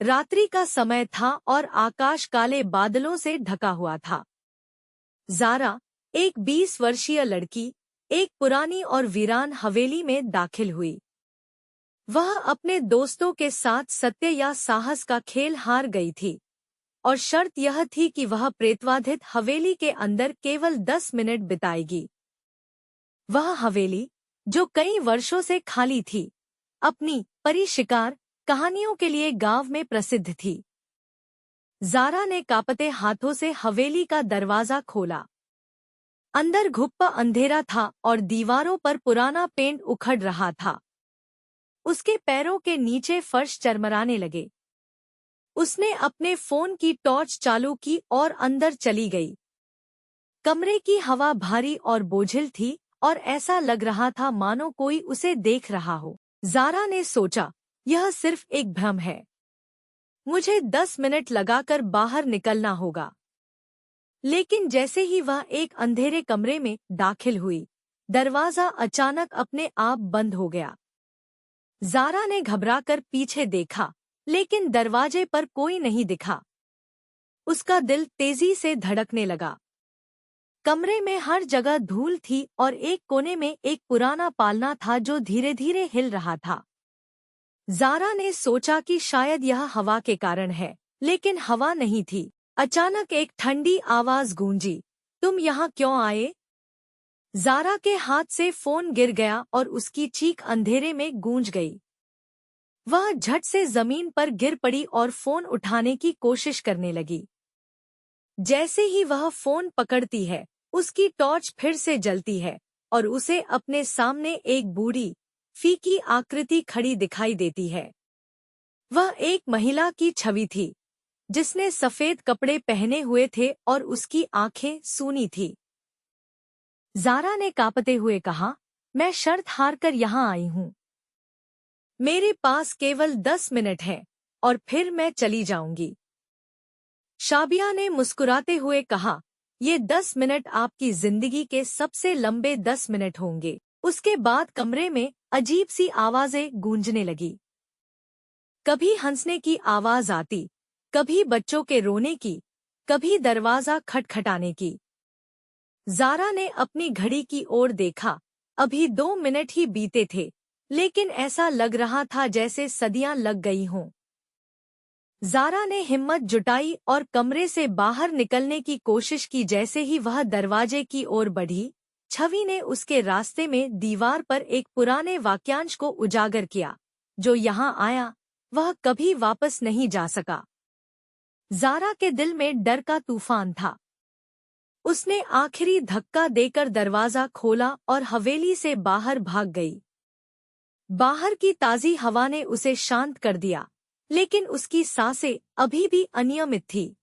रात्रि का समय था और आकाश काले बादलों से ढका हुआ था। ज़ारा, एक 20 वर्षीय लड़की, एक पुरानी और वीरान हवेली में दाखिल हुई। वह अपने दोस्तों के साथ सत्य या साहस का खेल हार गई थी, और शर्त यह थी कि वह प्रेतवाधित हवेली के अंदर केवल 10 मिनट बिताएगी। वह हवेली, जो कई वर्षों से खाली थी, अपनी परी शिकार कहानियों के लिए गांव में प्रसिद्ध थी। ज़ारा ने कांपते हाथों से हवेली का दरवाजा खोला। अंदर घुप्पा अंधेरा था और दीवारों पर पुराना पेंट उखड़ रहा था। उसके पैरों के नीचे फर्श चरमराने लगे। उसने अपने फोन की टॉर्च चालू की और अंदर चली गई। कमरे की हवा भारी और बोझिल थी और ऐसा लग रहा था मानो कोई उसे देख रहा हो। ज़ारा ने सोचा, यह सिर्फ एक भ्रम है। मुझे 10 मिनट लगाकर बाहर निकलना होगा। लेकिन जैसे ही वह एक अंधेरे कमरे में दाखिल हुई, दरवाजा अचानक अपने आप बंद हो गया। ज़ारा ने घबराकर पीछे देखा, लेकिन दरवाजे पर कोई नहीं दिखा। उसका दिल तेजी से धड़कने लगा। कमरे में हर जगह धूल थी और एक कोने में एक पुराना पालना था जो धीरे धीरे हिल रहा था। ज़ारा ने सोचा कि शायद यह हवा के कारण है, लेकिन हवा नहीं थी। अचानक एक ठंडी आवाज गूंजी, तुम यहाँ क्यों आए? ज़ारा के हाथ से फोन गिर गया और उसकी चीख अंधेरे में गूंज गई। वह झट से जमीन पर गिर पड़ी और फोन उठाने की कोशिश करने लगी। जैसे ही वह फोन पकड़ती है, उसकी टॉर्च फिर से जलती है और उसे अपने सामने एक बूढ़ी, फीकी आकृति खड़ी दिखाई देती है। वह एक महिला की छवि थी, जिसने सफेद कपड़े पहने हुए थे और उसकी आंखें सूनी थी। ज़ारा ने कांपते हुए कहा, मैं शर्त हारकर यहाँ आई हूँ। मेरे पास केवल 10 मिनट है और फिर मैं चली जाऊंगी। शाबिया ने मुस्कुराते हुए कहा, ये 10 मिनट आपकी जिंदगी के सबसे लंबे 10 मिनट होंगे। उसके बाद कमरे में अजीब सी आवाजें गूंजने लगी। कभी हंसने की आवाज आती, कभी बच्चों के रोने की, कभी दरवाजा खटखटाने की। ज़ारा ने अपनी घड़ी की ओर देखा। अभी 2 मिनट ही बीते थे, लेकिन ऐसा लग रहा था जैसे सदियां लग गई हों। ज़ारा ने हिम्मत जुटाई और कमरे से बाहर निकलने की कोशिश की। जैसे ही वह दरवाजे की ओर बढ़ी, छवि ने उसके रास्ते में दीवार पर एक पुराने वाक्यांश को उजागर किया, जो यहाँ आया, वह कभी वापस नहीं जा सका। ज़ारा के दिल में डर का तूफान था। उसने आखिरी धक्का देकर दरवाजा खोला और हवेली से बाहर भाग गई। बाहर की ताज़ी हवा ने उसे शांत कर दिया, लेकिन उसकी सांसें अभी भी अनियमित थी।